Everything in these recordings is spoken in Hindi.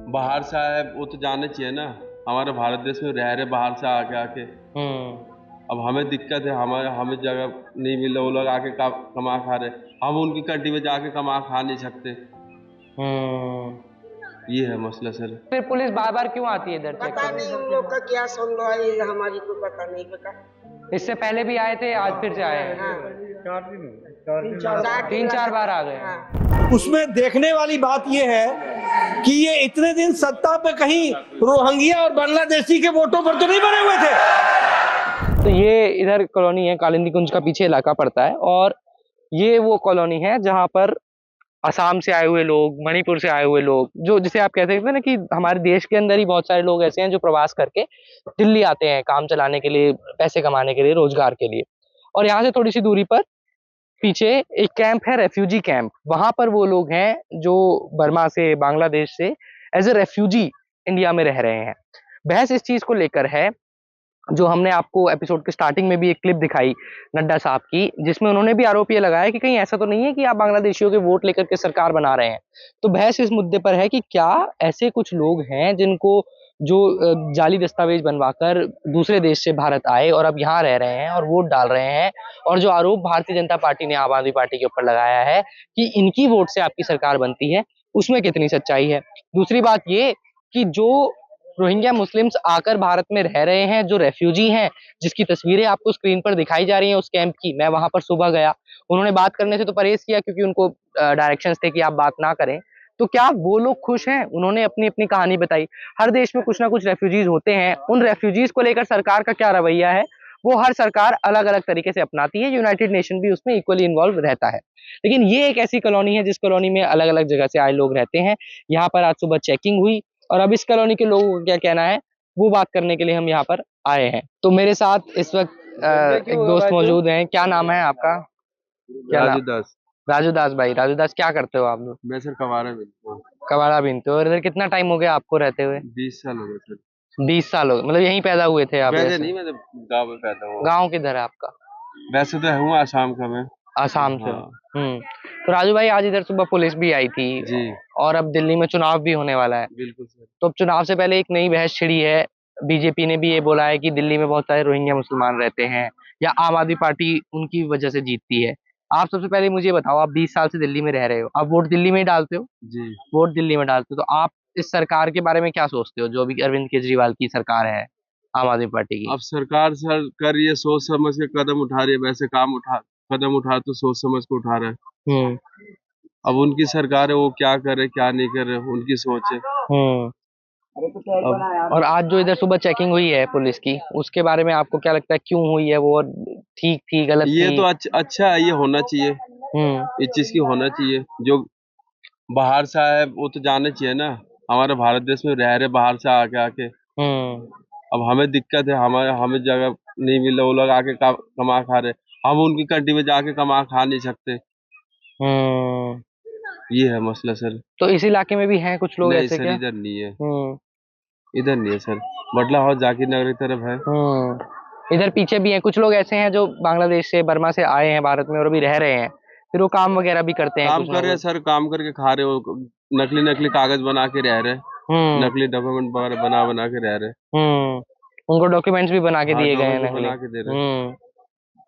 बाहर से आए वो तो जाने चाहिए ना, हमारे भारत देश में रह रहे बाहर से आके आके। अब हमें दिक्कत है, हमारे हमें जगह नहीं मिल रहा, वो लोग आके कमा खा रहे, हम उनकी कंट्री में जाके कमा खा नहीं सकते। ये है मसला सर। फिर पुलिस बार बार क्यों आती है इधर चेक पता करने? नहीं उन लोग का क्या संभव है, हमारी को पता नहीं बेटा। इससे पहले भी आए थे, आज फिर से आए हैं? हाँ, 3-4 बार आ गए हैं। हाँ। उसमें देखने वाली बात यह है कि ये इतने दिन सत्ता पे कहीं रोहिंग्या और बांग्लादेशी के वोटों पर तो नहीं बने हुए थे। तो ये इधर कॉलोनी है, कालिंदी कुंज का पीछे इलाका पड़ता है, और ये वो कॉलोनी है जहां पर असम से आए हुए लोग, मणिपुर से आए हुए लोग, जो जिसे आप कह सकते हैं ना कि हमारे देश के अंदर ही बहुत सारे लोग ऐसे हैं जो प्रवास करके दिल्ली आते हैं काम चलाने के लिए, पैसे कमाने के लिए, रोजगार के लिए। और यहाँ से थोड़ी सी दूरी पर पीछे एक कैंप है, रेफ्यूजी कैंप। वहां पर वो लोग हैं जो बर्मा से, बांग्लादेश से एज ए रेफ्यूजी इंडिया में रह रहे हैं। बहस इस चीज को लेकर है, जो हमने आपको एपिसोड के स्टार्टिंग में भी एक क्लिप दिखाई नड्डा साहब की, जिसमें उन्होंने भी आरोप ये लगाया कि कहीं ऐसा तो नहीं है कि आप बांग्लादेशियों के वोट लेकर के सरकार बना रहे हैं। तो बहस इस मुद्दे पर है कि क्या ऐसे कुछ लोग हैं जिनको जो जाली दस्तावेज बनवाकर दूसरे देश से भारत आए और अब यहाँ रह रहे हैं और वोट डाल रहे हैं, और जो आरोप भारतीय जनता पार्टी ने आम आदमी पार्टी के ऊपर लगाया है कि इनकी वोट से आपकी सरकार बनती है, उसमें कितनी सच्चाई है। दूसरी बात ये कि जो रोहिंग्या मुस्लिम्स आकर भारत में रह रहे हैं, जो रेफ्यूजी हैं, जिसकी तस्वीरें आपको स्क्रीन पर दिखाई जा रही हैं उस कैंप की, मैं वहां पर सुबह गया, उन्होंने बात करने से तो परहेज किया क्योंकि उनको डायरेक्शंस थे कि आप बात ना करें। तो क्या वो लोग खुश हैं? उन्होंने अपनी अपनी कहानी बताई। हर देश में कुछ ना कुछ रेफ्यूजीज होते हैं, उन रेफ्यूजीज को लेकर सरकार का क्या रवैया है वो हर सरकार अलग अलग तरीके से अपनाती है। यूनाइटेड नेशन भी उसमें इक्वली इन्वॉल्व रहता है। लेकिन ये एक ऐसी कॉलोनी है जिस कॉलोनी में अलग अलग जगह से आए लोग रहते हैं। यहाँ पर आज सुबह चेकिंग हुई, और अब इस कॉलोनी के लोगों का क्या कहना है वो बात करने के लिए हम यहाँ पर आए हैं। तो मेरे साथ इस वक्त एक दोस्त मौजूद हैं। क्या नाम है आपका? क्या राजू नाम? दास। राजू दास भाई। राजू दास, क्या करते हो आप लोग? मैं सर कवारा मिलता हूँ। कबाड़ा बीनते हो? और इधर कितना टाइम हो गया आपको रहते हुए? 20 साल हो गए सर। 20 साल हो गए, मतलब यहीं पैदा हुए थे आप? पैदा वैसे नहीं, मैं गाँव में पैदा हुआ। गाँव किधर है आपका? वैसे तो हूँ आसाम का मैं। आसाम से? हाँ। तो राजू भाई, आज इधर सुबह पुलिस भी आई थी जी और अब दिल्ली में चुनाव भी होने वाला है। बिल्कुल सर। तो अब चुनाव से पहले एक नई बहस छिड़ी है। बीजेपी ने भी ये बोला है कि दिल्ली में बहुत सारे रोहिंग्या मुसलमान रहते हैं, या आम आदमी पार्टी उनकी वजह से जीतती है। आप सबसे पहले मुझे बताओ, आप 20 साल से दिल्ली में रह रहे हो, आप वोट दिल्ली में ही डालते हो? जी। वोट दिल्ली में डालते हो, तो आप इस सरकार के बारे में क्या सोचते हो जो अभी अरविंद केजरीवाल की सरकार है, आम आदमी पार्टी की? अब सरकार सर कर रही है, सोच समझ के कदम उठा रही है, वैसे कदम उठा तो सोच समझ के उठा रहा है। अब उनकी सरकार है, वो क्या करे क्या नहीं करे उनकी सोच है। और आज जो इधर सुबह चेकिंग हुई है पुलिस की, उसके बारे में आपको क्या लगता है, क्यों हुई है वो? ठीक थी, गलत ये थी? तो अच्छा है, ये होना चाहिए, इस चीज की होना चाहिए। जो बाहर से आए वो तो जाने चाहिए ना, हमारे भारत देश में रह रहे बाहर से आके आके। अब हमें दिक्कत है, हमें जगह नहीं मिल रहा, वो लोग आके कमा खा रहे, हम उनकी कंट्री में जाके कमा खा नहीं सकते। ये है मसला सर। तो इस इलाके में भी हैं कुछ लोग नहीं ऐसे सर, क्या? इधर नहीं है। इधर नहीं है सर, बटला हाउस जाकिर नगर की तरफ है। इधर पीछे भी हैं कुछ लोग ऐसे हैं जो बांग्लादेश से, बर्मा से आए हैं भारत में और अभी रह रहे हैं, फिर वो काम वगैरह भी करते हैं काम कुछ कर रहे हैं सर, काम करके खा रहे हो, नकली नकली कागज बना के रह रहे, नकली डॉक्यूमेंट वगैरह बना के रह रहे। उनको डॉक्यूमेंट्स भी बना के दिए गए हैं बना के दे रहे।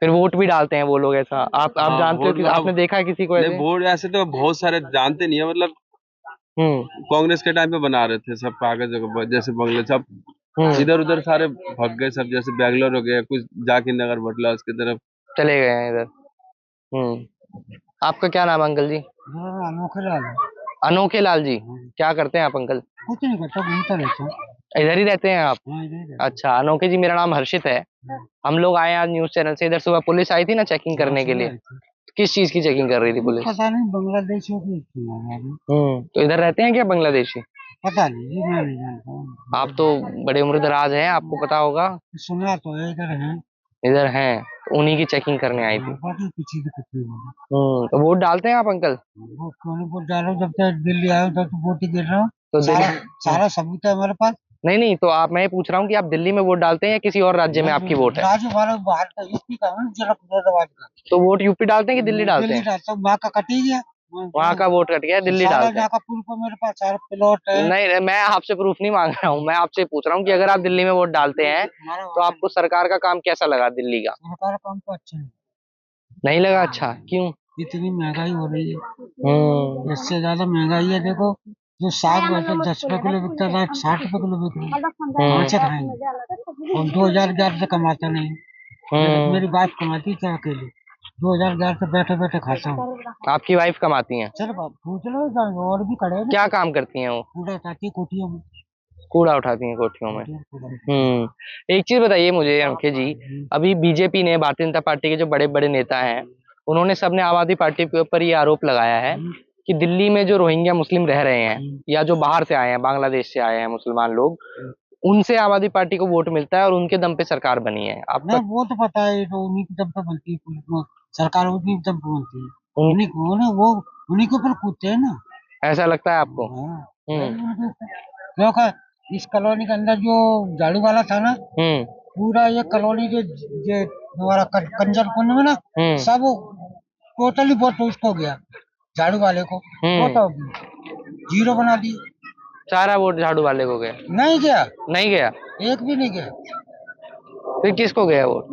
फिर वोट भी डालते हैं वो लोग, ऐसा आप जानते हो कि आपने देखा है किसी को ऐसे? वोट ऐसे तो बहुत सारे जानते नहीं है, मतलब कांग्रेस के टाइम पे बना रहे थे सब कागज, जैसे बंगले सब इधर उधर सारे भाग गए सब, जैसे बैंगलोर हो गया, कुछ जाकिर नगर बटला उसकी तरफ चले गए हैं इधर। आपका क्या नाम है अंकल जी? अनोखे लाल। अनोखे लाल जी, क्या करते हैं आप अंकल? कुछ नहीं करता, घूमता रहता हूँ। इधर ही रहते हैं आप? इधर। अच्छा अनोखे जी, मेरा नाम हर्षित है। हम लोग आए आज न्यूज चैनल से। इधर सुबह पुलिस आई थी ना चेकिंग करने के लिए, किस चीज की चेकिंग कर रही थी पुलिस? पता नहीं, बांग्लादेशियों की। तो इधर रहते हैं क्या बांग्लादेशी? पता नहीं जी, मैं नहीं जानता हूँ। आप तो बड़े उम्र दराज हैं, आपको पता होगा। सुना तो है, इधर है। इधर हैं, तो उन्हीं की चेकिंग करने आई थी। पीछे की तो वोट डालते हैं आप अंकल? वोट क्यों नहीं वोट डालो, जब तक दिल्ली आए तब तो वोट ही गिर रहा हूँ। तो सारा सबूत है हमारे पास। नहीं, तो आप, मैं पूछ रहा हूँ कि आप दिल्ली में वोट डालते हैं या किसी और राज्य में आपकी वोट है? राज्य हमारा बाहर का, यूपी का है, जरा फैजाबाद का। तो वोट यूपी डालते हैं कि दिल्ली डालते हैं? दिल्ली डालता हूँ, माँ का कटी गया, वहाँ का वोट कट गया, दिल्ली डालते हैं। का प्रूफ है मेरे पास, 4 प्लॉट है। नहीं, मैं आपसे प्रूफ नहीं मांग रहा हूँ, मैं आपसे पूछ रहा हूँ कि अगर आप दिल्ली में वोट डालते हैं तो आपको सरकार का काम कैसा लगा दिल्ली का? सरकार काम तो अच्छा है। नहीं लगा अच्छा? क्यों? इतनी महंगाई हो रही है, इससे ज्यादा महंगाई है। देखो, जो साग वैसे 10 रुपए किलो बिकता था, 60 रुपए किलो बिक रहा है। कहाँ से खाएंगे? और 2011 से कमाता नहीं। मेरी वाइफ कमाती थी अकेले, 2011 से बैठे बैठे खाता हूँ। आपकी वाइफ कमाती हैं? चलो बाप पूछ लो, और भी खड़े हैं। क्या काम करती हैं वो? कूड़ा उठाती है कोठियों में। कूड़ा उठाती हैं कोठियों में। एक चीज बताइए मुझे अंकित जी, अभी बीजेपी ने, भारतीय जनता पार्टी के जो बड़े बड़े नेता हैं, उन्होंने सबने आम आदमी पार्टी के ऊपर ये आरोप लगाया है कि दिल्ली में जो रोहिंग्या मुस्लिम रह रहे हैं या जो बाहर से आए हैं, बांग्लादेश से आए हैं मुसलमान लोग, उनसे आम आदमी पार्टी को वोट मिलता है और उनके दम पे सरकार बनी है। आपका वो तो पता है, तो उन्हीं के दम पे बनती है सरकार, उन्हीं के दम पे बनती है। उन्हीं को ना, वो उन्हीं के ऊपर कूदते हैं ना। ऐसा लगता है आपको? क्योंकि इस कॉलोनी के अंदर जो झाड़ू वाला था ना, पूरा ये कॉलोनी जो हमारा कंजर कुंड में ना, सब टोटली वोट उसको गया, झाड़ू वाले को। वो तो 0 बना दिए। सारा वोट झाड़ू वाले को गया? नहीं गया, नहीं गया, एक भी नहीं गया। फिर किसको गया वोट?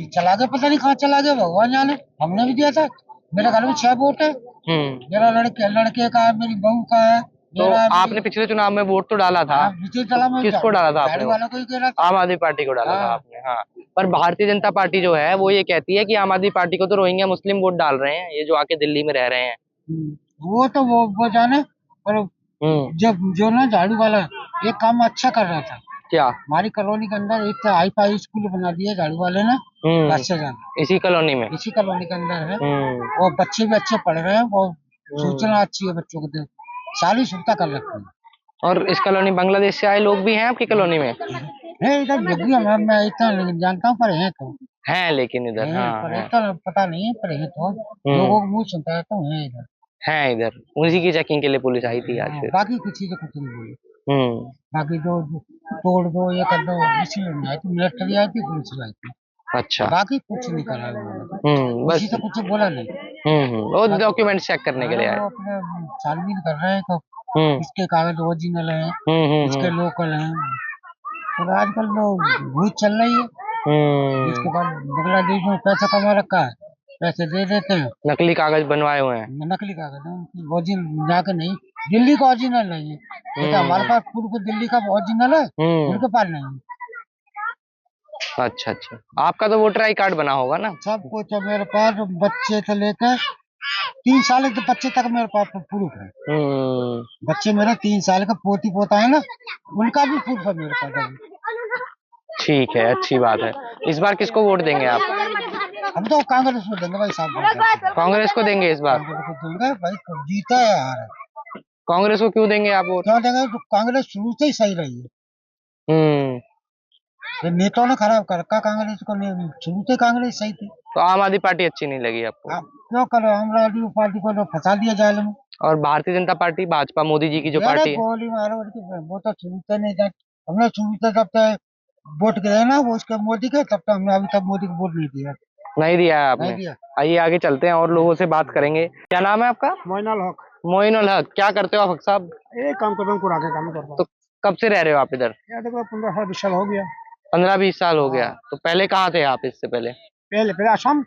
चला गया, पता नहीं कहाँ चला गया, भगवान जाने। हमने भी दिया था। मेरे घर में 6 वोट है। मेरा लड़के का है, मेरी बहू का है। तो आपने पिछले चुनाव में वोट तो डाला था? किसको डाला था आपने? वालों को ही कह रहा था। आम आदमी पार्टी को डाला था आपने? हाँ, पर भारतीय जनता पार्टी जो है वो ये कहती है कि आम आदमी पार्टी को तो रोहिंग्या मुस्लिम वोट डाल रहे हैं, ये जो आके दिल्ली में रह रहे हैं। वो तो वो जाने, पर जब जो ना झाड़ू वाला एक काम अच्छा कर रहा था। क्या? हमारी कॉलोनी के अंदर एक हाई फाई स्कूल बना दिया झाड़ू वाले ने। इसी कॉलोनी में? इसी कॉलोनी के अंदर है। और बच्चे भी अच्छे पढ़ रहे हैं, और सूचना अच्छी है बच्चों को, सारी सुविधा कर रखी है। और इस कॉलोनी बांग्लादेश से आए लोग भी हैं आपकी कॉलोनी में? है इधर भी, मैं इतना नहीं जानता हूँ, पर है तो है, लेकिन इधर पर इतना पता नहीं है, पर है तो लोगों को मुँह सुनता है तो है इधर। है इधर, उसी की चेकिंग के लिए पुलिस आई थी आज। बाकी कुछ चीजें कुछ नहीं बोली। बाकी जो तोड़ दो, ये कर दो, इसलिए नहीं आई थी। मिलिट्री आई थी, पुलिस आई थी। अच्छा, बाकी कुछ नहीं करा बस तो कुछ बोला नहीं। वो डॉक्यूमेंट चेक करने के लिए आए। अपने छानबीन कर रहे हैं, तो इसके कागज ओरिजिनल है, इसके लोकल हैं। तो आजकल लोग भूत चल रही है। इसके बाद बांग्लादेश में पैसा कमा रखा है, पैसे दे देते हैं, नकली कागज बनवाए हुए हैं। नकली कागज, ओरिजिनल जाके नहीं, दिल्ली का ओरिजिनल नहीं है। हमारे पास पूर्व दिल्ली का ओरिजिनल है, उनके पास नहीं है। अच्छा अच्छा, आपका तो वोटर आई कार्ड बना होगा ना? सब कुछ है मेरे पास, बच्चे से लेकर 3 साल के बच्चे तक मेरे पास प्रूफ है। बच्चे मेरे 3 साल का पोती पोता है ना, उनका भी प्रूफ है मेरे पास। ठीक है, अच्छी बात है। इस बार किसको वोट देंगे आप? हम तो कांग्रेस को देंगे भाई साहब। कांग्रेस को देंगे इस बार? देंगे भाई, जीता है यार। कांग्रेस को क्यों देंगे आप वोट? क्यों देंगे? तो कांग्रेस शुरू से ही सही रही है। नेताओं ने खराब कर रखा कांग्रेस को, शुरू से कांग्रेस सही थी। तो आम आदमी पार्टी अच्छी नहीं लगी आपको? क्यों करो, आम आदमी पार्टी को तो फंसा दिया जाल में। और भारतीय जनता पार्टी, भाजपा, मोदी जी की जो पार्टी है, गोली मारो, वो तो शुरू से नहीं था। हमने शुरू से जब तक वोट गिरे ना वो उसके मोदी के, तब तक हमने अभी तक मोदी को वोट नहीं दिया। नहीं दिया है आपने? आइए आगे चलते हैं और लोगों से बात करेंगे। क्या नाम है आपका? मोइनुल हक। मोइनुल हक, क्या करते हो आप हक साहब? एक काम करता हूँ, काम करता हूँ। तो कब से रह रहे हो आप इधर? देखो 15-20 साल हो गया। 15-20 साल हो गया। तो पहले कहाँ थे आप? इससे पहले पहले असम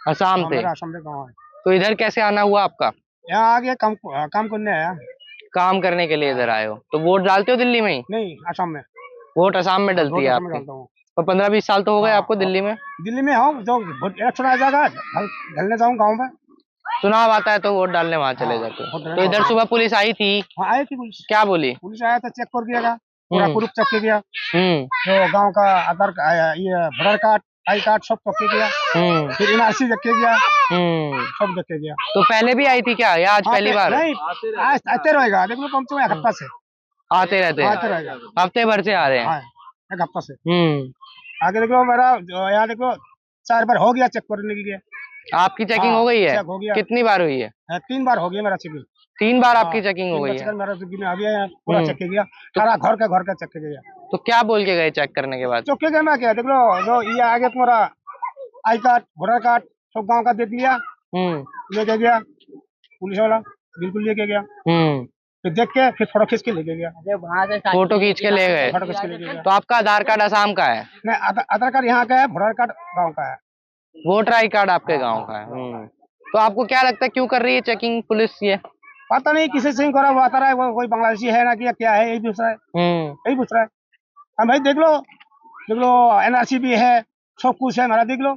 थे। असम में गाँव है। तो इधर कैसे आना हुआ आपका? यहाँ आ गया, काम करने आया। काम करने के लिए इधर आए हो? तो वोट डालते हो दिल्ली में ही? नहीं, असम में। वोट असम में डलती है आपकी? तो 15-20 साल तो हो गए आपको दिल्ली में? दिल्ली में हो, जो इलेक्शन आ जाएगा ढलने जाऊँ गाँव में। चुनाव आता है तो वोट डालने वहाँ चले जाते हो? तो इधर सुबह पुलिस आई थी? आई थी पुलिस। क्या बोली? पुलिस आया था, चेक कर दिया, पूरा प्रूफ चेक किया गया। तो गांव का आधार, ये वोटर कार्ड, आई कार्ड सब चेक किया। फिर एनआरसी चेक किया, सब चेक किया। तो पहले भी आई थी क्या, या आज पहली बार? नहीं, आज आते रहेगा। देखो कम से कम 1 हफ्ता से आते रहते हैं। हफ्ते भर से आ रहे हैं? 1 हफ्ता से। आगे देखो, मेरा यहाँ देखो 4 बार हो गया चेक करने के लिए। आपकी चेकिंग हो गई है? चेक हो गया। कितनी बार हुई है? 3 बार हो गया मेरा चेकिंग। 3 बार आपकी चेकिंग हो गई है? मेरा चेकिंग आ गया, पूरा चेक किया, सारा घर का चेक किया। तो क्या बोल के गए चेक करने के बाद? चेक किया मैं क्या, देख लो, जो ये आगे तुम्हारा आई कार्ड, वोटर कार्ड सब गाँव का दे दिया, लेके गया। पुलिस वाला बिल्कुल लेके गया, फिर देख के फिर फोटो खींच के लेके गया, फोटो खींच के ले गए। फोटो खींच के लेके गया। तो आपका आधार कार्ड असम का है? नहीं, आधार कार्ड यहाँ का है, वोटर कार्ड गाँव का है। वोटर आई कार्ड आपके गांव का है। तो आपको क्या लगता है क्यों कर रही है चेकिंग पुलिस ये? पता नहीं किसी से करा, वो आता रहा है, वो कोई बांग्लादेशी है ना कि क्या है, यही पूछ रहा है, यही पूछ रहा है। हम भाई देख लो NRC भी है, सब कुछ है हमारा, देख लो।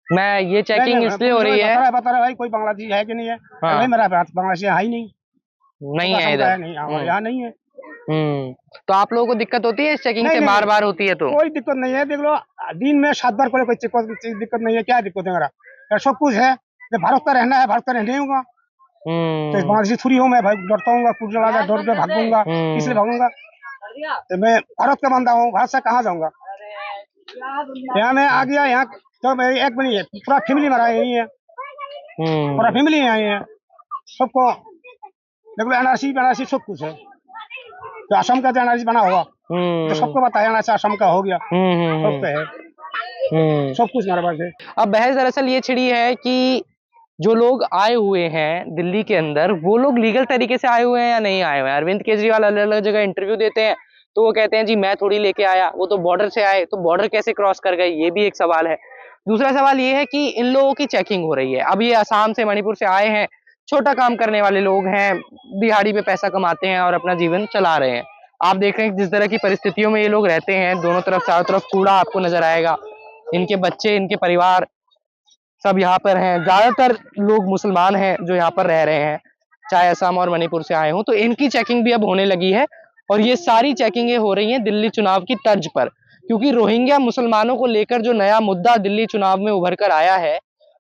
मैं ये चेकिंग इसलिए हो रही है, बता रहा है भाई कोई बांग्लादेशी है कि नहीं है। भाई मेरा बांग्लादेशी है ही नहीं है इधर, नहीं, हमारे यहाँ नहीं है। तो आप लोगों को दिक्कत होती है इस चेकिंग से? बार बार होती है? तो कोई दिक्कत नहीं है, देख लो दिन में 7 बार कोई दिक्कत नहीं है। क्या दिक्कत है मेरा, सब कुछ है। भारत का रहना है, भारत का रहने होगा, तो बांग्लादेशी थोड़ी हूँ मैं भाई, डरता हूँ, डर के भागूंगा, इसलिए भागूंगा। तो मैं भारत का बंदा हूँ, भारत से कहाँ जाऊंगा। यहाँ मैं आ गया, यहाँ तो एक भी नहीं है, पूरा फैमिली मेरा यही है, पूरा फैमिली यहाँ है, सबको देख लो NRC सब कुछ है। तो असम का NRC बना हुआ, तो सबको बताया ना, असम का हो गया, सब पे है, सब कुछ मेरे पास है। अब बहस दरअसल ये छिड़ी है कि जो लोग आए हुए हैं दिल्ली के अंदर, वो लोग लीगल तरीके से आए हुए हैं या नहीं आए हुए हैं। अरविंद केजरीवाल अलग अलग जगह इंटरव्यू देते हैं तो वो कहते हैं जी मैं थोड़ी लेके आया, वो तो बॉर्डर से आए, तो बॉर्डर कैसे क्रॉस कर गए, ये भी एक सवाल है। दूसरा सवाल ये है कि इन लोगों की चेकिंग हो रही है। अब ये असम से, मणिपुर से आए हैं, छोटा काम करने वाले लोग हैं, दिहाड़ी पे पैसा कमाते हैं और अपना जीवन चला रहे हैं। आप देख रहे हैं जिस तरह की परिस्थितियों में ये लोग रहते हैं, दोनों तरफ चारों तरफ कूड़ा आपको नजर आएगा, इनके बच्चे, इनके परिवार सब यहाँ पर हैं। ज्यादातर लोग मुसलमान हैं जो यहाँ पर रह रहे हैं, चाहे असम और मणिपुर से आए हों। तो इनकी चेकिंग भी अब होने लगी है और ये सारी चेकिंगें हो रही हैं दिल्ली चुनाव की तर्ज पर, क्योंकि रोहिंग्या मुसलमानों को लेकर जो नया मुद्दा दिल्ली चुनाव में उभर कर आया है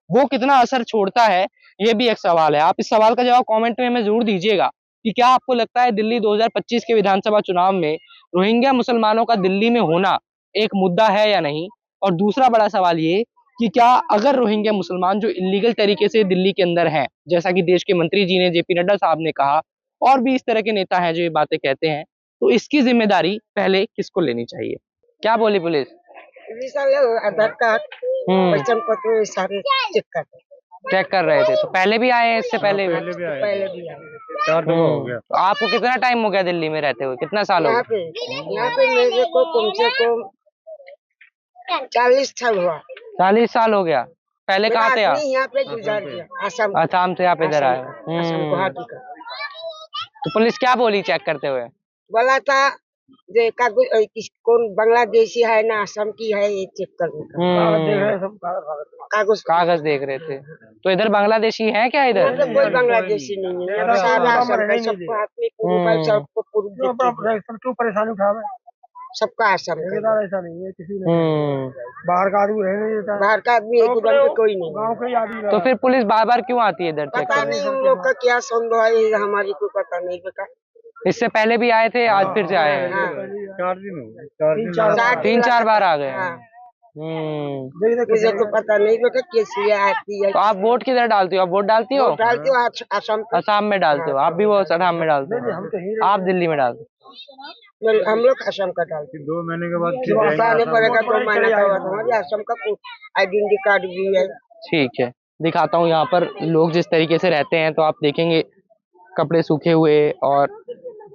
वो कितना असर छोड़ता है, ये भी एक सवाल है। आप इस सवाल का जवाब कमेंट में हमें जरूर दीजिएगा कि क्या आपको लगता है दिल्ली 2025 के विधानसभा चुनाव में रोहिंग्या मुसलमानों का दिल्ली में होना एक मुद्दा है या नहीं। और दूसरा बड़ा सवाल ये कि क्या अगर रोहिंग्या मुसलमान जो इलीगल तरीके से दिल्ली के अंदर हैं, जैसा कि देश के मंत्री जी ने, JP नड्डा साहब ने कहा, और भी इस तरह के नेता हैं जो ये बातें कहते हैं, तो इसकी जिम्मेदारी पहले किसको लेनी चाहिए? क्या बोली पुलिस? आधार कार्ड, पहचान पत्र सारे चेक कर रहे थे। तो पहले भी आए हैं, इससे पहले भी? पहले भी आए। 4 जगह हो गया। तो आपको कितना टाइम हो गया दिल्ली में रहते हुए, कितना साल हो गया? यहाँ पे मेरे को कम से कम 40 साल हुआ। 40 साल हो गया। पहले कहाँ थे आप? यहाँ पे गुजार दिया, असम। असम से आप इधर आए? असम गुवाहाटी का। तो पुलिस क्या बोली चेक करते हुए? बोला था जे कागज कौन बांग्लादेशी है ना असम की है, ये चेक करने का कागज देख रहे थे। तो इधर बांग्लादेशी है क्या? इधर कोई बांग्लादेशी नहीं है, सारा असम का, सबको हाथ में पूरा, सबको क्यों परेशानी उठावे, सबका असम का। ऐसा नहीं है, किसी ने बाहर का आदमी रहने नहीं देता, बाहर का आदमी एक पे कोई नहीं। गाँव के आदमी। तो फिर पुलिस बार बार क्यों आती है इधर चेक पता करने? नहीं उन लोग का क्या संदेह है, हमारी को पता नहीं बेटा। इससे पहले भी आए थे, आज फिर से आए हैं? 4 दिन हो गए, 3-4 बार आ गए। मुझे तो पता नहीं बेटा कैसी आती है। तो आप वोट किधर डालती हो? आप वोट डालती हो? डालती हो असम पे। असम में डालते हो? आप भी वो असम में डालते हो? आप दिल्ली में डालते हो? हम लोग असम का डालते। 2 महीने के बाद बताने पड़ेगा, 2 महीने का बाद हमारे असम का आइडेंटिटी कार्ड भी है। ठीक है, दिखाता हूँ यहाँ पर लोग जिस तरीके से रहते हैं। तो आप देखेंगे कपड़े सूखे हुए और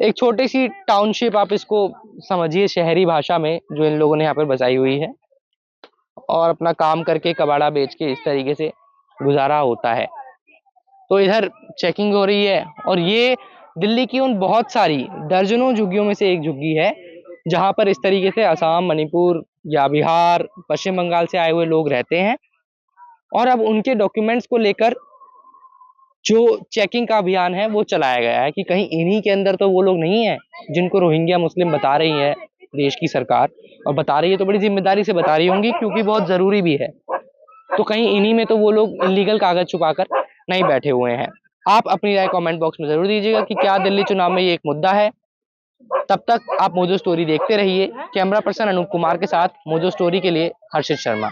एक छोटी सी टाउनशिप, आप इसको समझिए शहरी भाषा में, जो इन लोगों ने यहाँ पर बसाई हुई है, और अपना काम करके कबाड़ा बेच के इस तरीके से गुजारा होता है। तो इधर चेकिंग हो रही है और ये दिल्ली की उन बहुत सारी दर्जनों झुग्गियों में से एक झुग्गी है जहां पर इस तरीके से असम, मणिपुर या बिहार, पश्चिम बंगाल से आए हुए लोग रहते हैं। और अब उनके डॉक्यूमेंट्स को लेकर जो चेकिंग का अभियान है वो चलाया गया है कि कहीं इन्हीं के अंदर तो वो लोग नहीं है जिनको रोहिंग्या मुस्लिम बता रही है देश की सरकार, और बता रही है तो बड़ी जिम्मेदारी से बता रही होंगी क्योंकि बहुत जरूरी भी है। तो कहीं इन्हीं में तो वो लोग इलीगल कागज छुपाकर नहीं बैठे हुए हैं। आप अपनी राय कमेंट बॉक्स में जरूर दीजिएगा कि क्या दिल्ली चुनाव में ये एक मुद्दा है। तब तक आप मोजो स्टोरी देखते रहिए। कैमरा पर्सन अनूप कुमार के साथ मोजो स्टोरी के लिए हर्षित शर्मा।